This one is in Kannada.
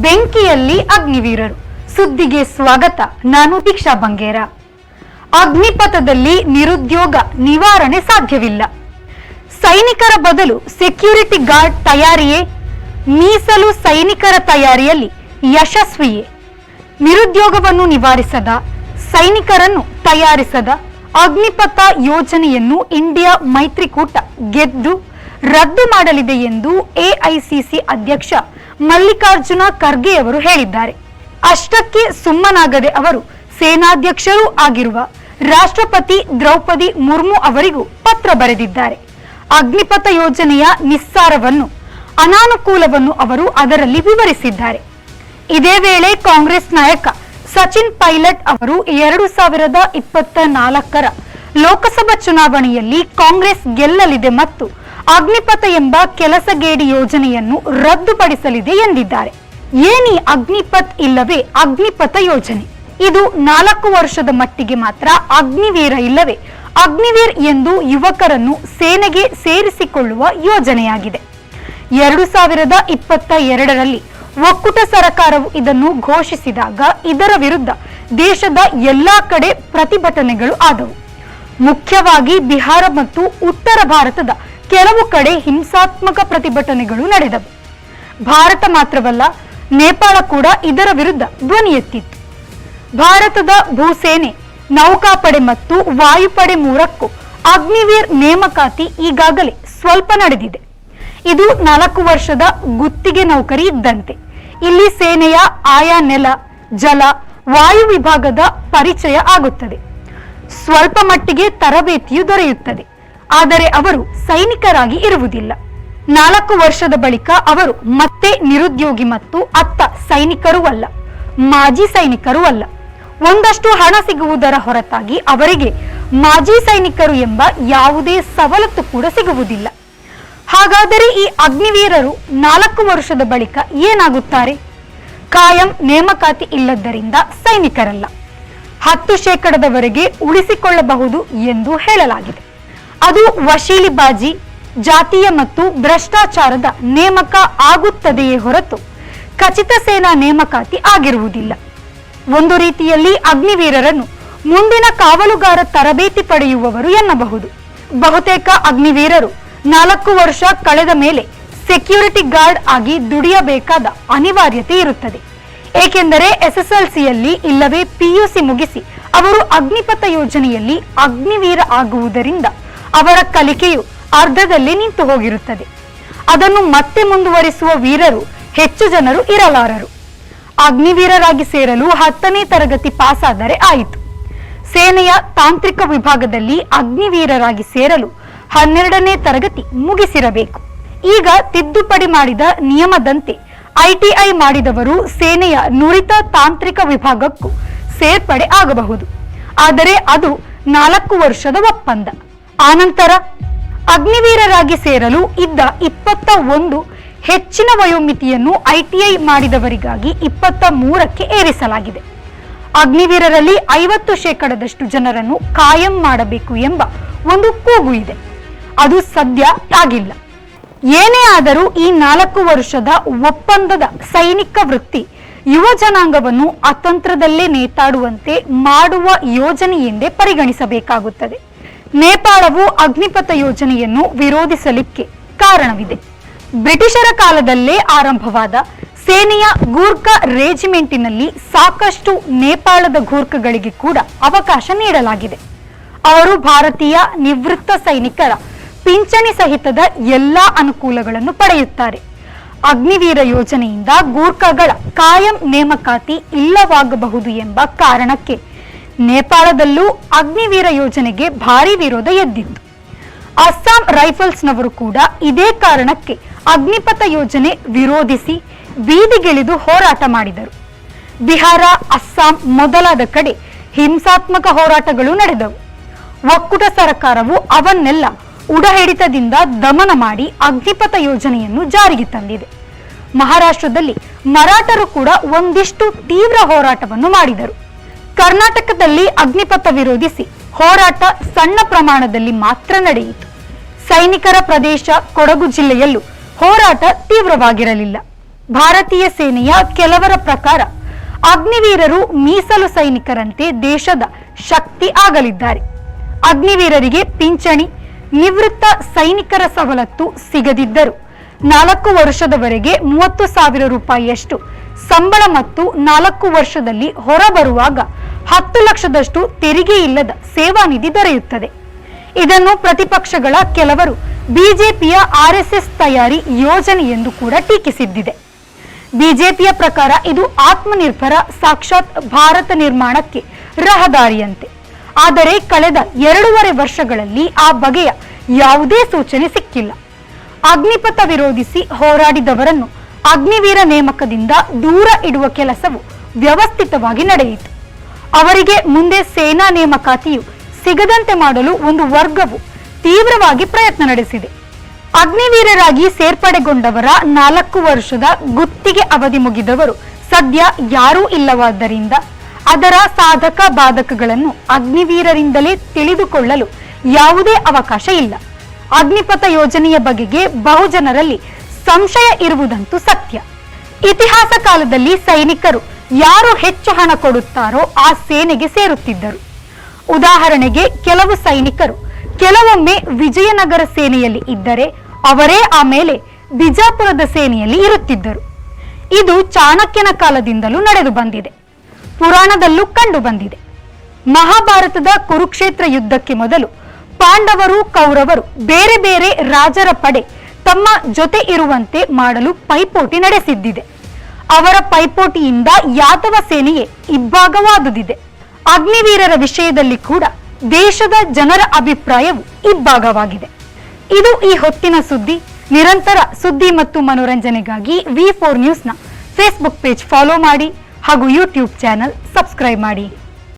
ಬೆಂಕಿಯಲ್ಲಿ ಅಗ್ನಿವೀರರು ಸುದ್ದಿಗೆ ಸ್ವಾಗತ. ನಾನು ದೀಕ್ಷಾ ಬಂಗೇರ. ಅಗ್ನಿಪಥದಲ್ಲಿ ನಿರುದ್ಯೋಗ ನಿವಾರಣೆ ಸಾಧ್ಯವಿಲ್ಲ. ಸೈನಿಕರ ಬದಲು ಸೆಕ್ಯೂರಿಟಿ ಗಾರ್ಡ್ ತಯಾರಿಯೇ? ಮೀಸಲು ಸೈನಿಕರ ತಯಾರಿಯಲ್ಲಿ ಯಶಸ್ವಿಯೇ? ನಿರುದ್ಯೋಗವನ್ನು ನಿವಾರಿಸದ, ಸೈನಿಕರನ್ನು ತಯಾರಿಸದ ಅಗ್ನಿಪಥ ಯೋಜನೆಯನ್ನು ಇಂಡಿಯಾ ಮೈತ್ರಿಕೂಟ ಗೆದ್ದು ರದ್ದು ಮಾಡಲಿದೆ ಎಂದು ಎಐಸಿಸಿ ಅಧ್ಯಕ್ಷ ಮಲ್ಲಿಕಾರ್ಜುನ ಖರ್ಗೆ ಅವರು ಹೇಳಿದ್ದಾರೆ. ಅಷ್ಟಕ್ಕೆ ಸುಮ್ಮನಾಗದೆ ಅವರು ಸೇನಾಧ್ಯಕ್ಷರೂ ಆಗಿರುವ ರಾಷ್ಟ್ರಪತಿ ದ್ರೌಪದಿ ಮುರ್ಮು ಅವರಿಗೂ ಪತ್ರ ಬರೆದಿದ್ದಾರೆ. ಅಗ್ನಿಪಥ ಯೋಜನೆಯ ನಿಸ್ಸಾರವನ್ನು, ಅನಾನುಕೂಲವನ್ನು ಅವರು ಅದರಲ್ಲಿ ವಿವರಿಸಿದ್ದಾರೆ. ಇದೇ ವೇಳೆ ಕಾಂಗ್ರೆಸ್ ನಾಯಕ ಸಚಿನ್ ಪೈಲಟ್ ಅವರು 2024ರ ಲೋಕಸಭಾ ಚುನಾವಣೆಯಲ್ಲಿ ಕಾಂಗ್ರೆಸ್ ಗೆಲ್ಲಲಿದೆ ಮತ್ತು ಅಗ್ನಿಪಥ ಎಂಬ ಕೆಲಸಗೇಡಿ ಯೋಜನೆಯನ್ನು ರದ್ದುಪಡಿಸಲಿದೆ ಎಂದಿದ್ದಾರೆ. ಏನಿ ಅಗ್ನಿಪಥ್ ಇಲ್ಲವೇ ಅಗ್ನಿಪಥ ಯೋಜನೆ? ಇದು 4 ವರ್ಷದ ಮಟ್ಟಿಗೆ ಮಾತ್ರ ಅಗ್ನಿವೀರ ಇಲ್ಲವೇ ಅಗ್ನಿವೀರ್ ಎಂದು ಯುವಕರನ್ನು ಸೇನೆಗೆ ಸೇರಿಸಿಕೊಳ್ಳುವ ಯೋಜನೆಯಾಗಿದೆ. 2022ರಲ್ಲಿ ಒಕ್ಕೂಟ ಸರ್ಕಾರವು ಇದನ್ನು ಘೋಷಿಸಿದಾಗ ಇದರ ವಿರುದ್ಧ ದೇಶದ ಎಲ್ಲಾ ಕಡೆ ಪ್ರತಿಭಟನೆಗಳು ಆದವು. ಮುಖ್ಯವಾಗಿ ಬಿಹಾರ ಮತ್ತು ಉತ್ತರ ಭಾರತದ ಕೆಲವು ಕಡೆ ಹಿಂಸಾತ್ಮಕ ಪ್ರತಿಭಟನೆಗಳು ನಡೆದವು. ಭಾರತ ಮಾತ್ರವಲ್ಲ, ನೇಪಾಳ ಕೂಡ ಇದರ ವಿರುದ್ಧ ಧ್ವನಿ ಎತ್ತಿತ್ತು. ಭಾರತದ ಭೂಸೇನೆ, ನೌಕಾಪಡೆ ಮತ್ತು ವಾಯುಪಡೆ 3ಕ್ಕೂ ಅಗ್ನಿವೀರ್ ನೇಮಕಾತಿ ಈಗಾಗಲೇ ಸ್ವಲ್ಪ ನಡೆದಿದೆ. ಇದು 4 ವರ್ಷದ ಗುತ್ತಿಗೆ ನೌಕರಿ ಇದ್ದಂತೆ. ಇಲ್ಲಿ ಸೇನೆಯ ಆಯಾ ನೆಲ, ಜಲ, ವಾಯು ವಿಭಾಗದ ಪರಿಚಯ ಆಗುತ್ತದೆ. ಸ್ವಲ್ಪ ಮಟ್ಟಿಗೆ ತರಬೇತಿಯು ದೊರೆಯುತ್ತದೆ. ಆದರೆ ಅವರು ಸೈನಿಕರಾಗಿ ಇರುವುದಿಲ್ಲ. 4 ವರ್ಷದ ಬಳಿಕ ಅವರು ಮತ್ತೆ ನಿರುದ್ಯೋಗಿ ಮತ್ತು ಅತ್ತ ಸೈನಿಕರೂ ಅಲ್ಲ, ಮಾಜಿ ಸೈನಿಕರೂ ಅಲ್ಲ. ಒಂದಷ್ಟು ಹಣ ಸಿಗುವುದರ ಹೊರತಾಗಿ ಅವರಿಗೆ ಮಾಜಿ ಸೈನಿಕರು ಎಂಬ ಯಾವುದೇ ಸವಲತ್ತು ಕೂಡ ಸಿಗುವುದಿಲ್ಲ. ಹಾಗಾದರೆ ಈ ಅಗ್ನಿವೀರರು 4 ವರ್ಷದ ಬಳಿಕ ಏನಾಗುತ್ತಾರೆ? ಕಾಯಂ ನೇಮಕಾತಿ ಇಲ್ಲದ್ದರಿಂದ ಸೈನಿಕರಲ್ಲ, 10% ಉಳಿಸಿಕೊಳ್ಳಬಹುದು ಎಂದು ಹೇಳಲಾಗಿದೆ. ಅದು ವಶೀಲಿಬಾಜಿ, ಜಾತೀಯ ಮತ್ತು ಭ್ರಷ್ಟಾಚಾರದ ನೇಮಕ ಆಗುತ್ತದೆಯೇ ಹೊರತು ಖಚಿತ ಸೇನಾ ನೇಮಕಾತಿ ಆಗಿರುವುದಿಲ್ಲ. ಒಂದು ರೀತಿಯಲ್ಲಿ ಅಗ್ನಿವೀರರನ್ನು ಮುಂದಿನ ಕಾವಲುಗಾರ ತರಬೇತಿ ಪಡೆಯುವವರು ಎನ್ನಬಹುದು. ಬಹುತೇಕ ಅಗ್ನಿವೀರರು 4 ವರ್ಷ ಕಳೆದ ಮೇಲೆ ಸೆಕ್ಯೂರಿಟಿ ಗಾರ್ಡ್ ಆಗಿ ದುಡಿಯಬೇಕಾದ ಅನಿವಾರ್ಯತೆ ಇರುತ್ತದೆ. ಏಕೆಂದರೆ SSLCಯಲ್ಲಿ ಇಲ್ಲವೇ PUC ಮುಗಿಸಿ ಅವರು ಅಗ್ನಿಪಥ ಯೋಜನೆಯಲ್ಲಿ ಅಗ್ನಿವೀರ ಆಗುವುದರಿಂದ ಅವರ ಕಲಿಕೆಯು ಅರ್ಧದಲ್ಲಿ ನಿಂತು ಹೋಗಿರುತ್ತದೆ. ಅದನ್ನು ಮತ್ತೆ ಮುಂದುವರಿಸುವ ವೀರರು ಹೆಚ್ಚು ಜನರು ಇರಲಾರರು. ಅಗ್ನಿವೀರರಾಗಿ ಸೇರಲು 10ನೇ ತರಗತಿ ಪಾಸ್ ಆದರೆ ಆಯಿತು. ಸೇನೆಯ ತಾಂತ್ರಿಕ ವಿಭಾಗದಲ್ಲಿ ಅಗ್ನಿವೀರರಾಗಿ ಸೇರಲು 12ನೇ ತರಗತಿ ಮುಗಿಸಿರಬೇಕು. ಈಗ ತಿದ್ದುಪಡಿ ಮಾಡಿದ ನಿಯಮದಂತೆ ITI ಮಾಡಿದವರು ಸೇನೆಯ ನುರಿತ ತಾಂತ್ರಿಕ ವಿಭಾಗಕ್ಕೂ ಸೇರ್ಪಡೆ ಆಗಬಹುದು. ಆದರೆ ಅದು 4 ವರ್ಷದ ಒಪ್ಪಂದ. ಆನಂತರ ಅಗ್ನಿವೀರರಾಗಿ ಸೇರಲು ಇದ್ದ 21 ಹೆಚ್ಚಿನ ವಯೋಮಿತಿಯನ್ನು ITI ಮಾಡಿದವರಿಗಾಗಿ 23ಕ್ಕೆ ಏರಿಸಲಾಗಿದೆ. ಅಗ್ನಿವೀರರಲ್ಲಿ 50% ಜನರನ್ನು ಕಾಯಂ ಮಾಡಬೇಕು ಎಂಬ ಒಂದು ಕೂಗು ಇದೆ. ಅದು ಸದ್ಯ ಆಗಿಲ್ಲ. ಏನೇ ಆದರೂ ಈ 4 ವರ್ಷದ ಒಪ್ಪಂದದ ಸೈನಿಕ ವೃತ್ತಿ ಯುವ ಜನಾಂಗವನ್ನು ಅತಂತ್ರದಲ್ಲೇ ನೇತಾಡುವಂತೆ ಮಾಡುವ ಯೋಜನೆ ಎಂದೇ ಪರಿಗಣಿಸಬೇಕಾಗುತ್ತದೆ. ನೇಪಾಳವು ಅಗ್ನಿಪಥ ಯೋಜನೆಯನ್ನು ವಿರೋಧಿಸಲಿಕ್ಕೆ ಕಾರಣವಿದೆ. ಬ್ರಿಟಿಷರ ಕಾಲದಲ್ಲೇ ಆರಂಭವಾದ ಸೇನೆಯ ಗೂರ್ಖಾ ರೆಜಿಮೆಂಟಿನಲ್ಲಿ ಸಾಕಷ್ಟು ನೇಪಾಳದ ಗೂರ್ಖಗಳಿಗೆ ಕೂಡ ಅವಕಾಶ ನೀಡಲಾಗಿದೆ. ಅವರು ಭಾರತೀಯ ನಿವೃತ್ತ ಸೈನಿಕರ ಪಿಂಚಣಿ ಸಹಿತದ ಎಲ್ಲಾ ಅನುಕೂಲಗಳನ್ನು ಪಡೆಯುತ್ತಾರೆ. ಅಗ್ನಿವೀರ ಯೋಜನೆಯಿಂದ ಗೂರ್ಖಾಗಳ ಕಾಯಂ ನೇಮಕಾತಿ ಇಲ್ಲವಾಗಬಹುದು ಎಂಬ ಕಾರಣಕ್ಕೆ ನೇಪಾಳದಲ್ಲೂ ಅಗ್ನಿವೀರ ಯೋಜನೆಗೆ ಭಾರಿ ವಿರೋಧ ಎದ್ದಿತ್ತು. ಅಸ್ಸಾಂ ರೈಫಲ್ಸ್ನವರು ಕೂಡ ಇದೇ ಕಾರಣಕ್ಕೆ ಅಗ್ನಿಪಥ ಯೋಜನೆ ವಿರೋಧಿಸಿ ಬೀದಿಗಿಳಿದು ಹೋರಾಟ ಮಾಡಿದರು. ಬಿಹಾರ, ಅಸ್ಸಾಂ ಮೊದಲಾದ ಕಡೆ ಹಿಂಸಾತ್ಮಕ ಹೋರಾಟಗಳು ನಡೆದವು. ಒಕ್ಕೂಟ ಸರ್ಕಾರವು ಅವನ್ನೆಲ್ಲ ಉಡಹಿಡಿತದಿಂದ ದಮನ ಮಾಡಿ ಅಗ್ನಿಪಥ ಯೋಜನೆಯನ್ನು ಜಾರಿಗೆ ತಂದಿದೆ. ಮಹಾರಾಷ್ಟ್ರದಲ್ಲಿ ಮರಾಠರು ಕೂಡ ಒಂದಿಷ್ಟು ತೀವ್ರ ಹೋರಾಟವನ್ನು ಮಾಡಿದರು. ಕರ್ನಾಟಕದಲ್ಲಿ ಅಗ್ನಿಪಥ ವಿರೋಧಿಸಿ ಹೋರಾಟ ಸಣ್ಣ ಪ್ರಮಾಣದಲ್ಲಿ ಮಾತ್ರ ನಡೆಯಿತು. ಸೈನಿಕರ ಪ್ರದೇಶ ಕೊಡಗು ಜಿಲ್ಲೆಯಲ್ಲೂ ಹೋರಾಟ ತೀವ್ರವಾಗಿರಲಿಲ್ಲ. ಭಾರತೀಯ ಸೇನೆಯ ಕೆಲವರ ಪ್ರಕಾರ ಅಗ್ನಿವೀರರು ಮೀಸಲು ಸೈನಿಕರಂತೆ ದೇಶದ ಶಕ್ತಿ ಆಗಲಿದ್ದಾರೆ. ಅಗ್ನಿವೀರರಿಗೆ ಪಿಂಚಣಿ, ನಿವೃತ್ತ ಸೈನಿಕರ ಸವಲತ್ತು ಸಿಗದಿದ್ದರು 4 ವರ್ಷದವರೆಗೆ 30,000 ರೂಪಾಯಿಯಷ್ಟು ಸಂಬಳ ಮತ್ತು 4 ವರ್ಷದಲ್ಲಿ ಹೊರಬರುವಾಗ 10 ಲಕ್ಷದಷ್ಟು ತೆರಿಗೆ ಇಲ್ಲದ ಸೇವಾ ನಿಧಿ ದೊರೆಯುತ್ತದೆ. ಇದನ್ನು ಪ್ರತಿಪಕ್ಷಗಳ ಕೆಲವರು ಬಿಜೆಪಿಯ ಆರ್ಎಸ್ಎಸ್ ತಯಾರಿ ಯೋಜನೆ ಎಂದು ಕೂಡ ಟೀಕಿಸಿದ್ದಿದೆ. ಬಿಜೆಪಿಯ ಪ್ರಕಾರ ಇದು ಆತ್ಮನಿರ್ಭರ ಸಾಕ್ಷಾತ್ ಭಾರತ ನಿರ್ಮಾಣಕ್ಕೆ ರಹದಾರಿಯಂತೆ. ಆದರೆ ಕಳೆದ 2.5 ವರ್ಷಗಳಲ್ಲಿ ಆ ಬಗೆಯ ಯಾವುದೇ ಸೂಚನೆ ಸಿಕ್ಕಿಲ್ಲ. ಅಗ್ನಿಪಥ ವಿರೋಧಿಸಿ ಹೋರಾಡಿದವರನ್ನು ಅಗ್ನಿವೀರ ನೇಮಕದಿಂದ ದೂರ ಇಡುವ ಕೆಲಸವು ವ್ಯವಸ್ಥಿತವಾಗಿ ನಡೆಯಿತು. ಅವರಿಗೆ ಮುಂದೆ ಸೇನಾ ನೇಮಕಾತಿಯು ಸಿಗದಂತೆ ಮಾಡಲು ಒಂದು ವರ್ಗವು ತೀವ್ರವಾಗಿ ಪ್ರಯತ್ನ ನಡೆಸಿದೆ. ಅಗ್ನಿವೀರರಾಗಿ ಸೇರ್ಪಡೆಗೊಂಡವರ 4 ವರ್ಷದ ಗುತ್ತಿಗೆ ಅವಧಿ ಮುಗಿದವರು ಸದ್ಯ ಯಾರೂ ಇಲ್ಲವಾದ್ದರಿಂದ ಅದರ ಸಾಧಕ ಬಾಧಕಗಳನ್ನು ಅಗ್ನಿವೀರರಿಂದಲೇ ತಿಳಿದುಕೊಳ್ಳಲು ಯಾವುದೇ ಅವಕಾಶ ಇಲ್ಲ. ಅಗ್ನಿಪಥ ಯೋಜನೆಯ ಬಗೆಗೆ ಬಹುಜನರಲ್ಲಿ ಸಂಶಯ ಇರುವುದಂತೂ ಸತ್ಯ. ಇತಿಹಾಸ ಕಾಲದಲ್ಲಿ ಸೈನಿಕರು ಯಾರು ಹೆಚ್ಚು ಹಣ ಕೊಡುತ್ತಾರೋ ಆ ಸೇನೆಗೆ ಸೇರುತ್ತಿದ್ದರು. ಉದಾಹರಣೆಗೆ ಕೆಲವು ಸೈನಿಕರು ಕೆಲವೊಮ್ಮೆ ವಿಜಯನಗರ ಸೇನೆಯಲ್ಲಿ ಇದ್ದರೆ ಅವರೇ ಆಮೇಲೆ ಬಿಜಾಪುರದ ಸೇನೆಯಲ್ಲಿ ಇರುತ್ತಿದ್ದರು. ಇದು ಚಾಣಕ್ಯನ ಕಾಲದಿಂದಲೂ ನಡೆದು ಬಂದಿದೆ, ಪುರಾಣದಲ್ಲೂ ಕಂಡು ಬಂದಿದೆ. ಮಹಾಭಾರತದ ಕುರುಕ್ಷೇತ್ರ ಯುದ್ಧಕ್ಕೆ ಮೊದಲು ಪಾಂಡವರು ಕೌರವರು ಬೇರೆ ಬೇರೆ ರಾಜರ ಪಡೆ ತಮ್ಮ ಜೊತೆ ಇರುವಂತೆ ಮಾಡಲು ಪೈಪೋಟಿ ನಡೆಸಿದ್ದಿದೆ. ಅವರ ಪೈಪೋಟಿಯಿಂದ ಯಾದವ ಸೇನೆಯೇ ಇಬ್ಬಾಗವಾದುದಿದೆ. ಅಗ್ನಿವೀರರ ವಿಷಯದಲ್ಲಿ ಕೂಡ ದೇಶದ ಜನರ ಅಭಿಪ್ರಾಯವು ಇಬ್ಬಾಗವಾಗಿದೆ. ಇದು ಈ ಹೊತ್ತಿನ ಸುದ್ದಿ. ನಿರಂತರ ಸುದ್ದಿ ಮತ್ತು ಮನೋರಂಜನೆಗಾಗಿ V4 ನ್ಯೂಸ್ನ ಫೇಸ್ಬುಕ್ ಪೇಜ್ ಫಾಲೋ ಮಾಡಿ ಹಾಗೂ ಯೂಟ್ಯೂಬ್ ಚಾನೆಲ್ ಸಬ್ಸ್ಕ್ರೈಬ್ ಮಾಡಿ.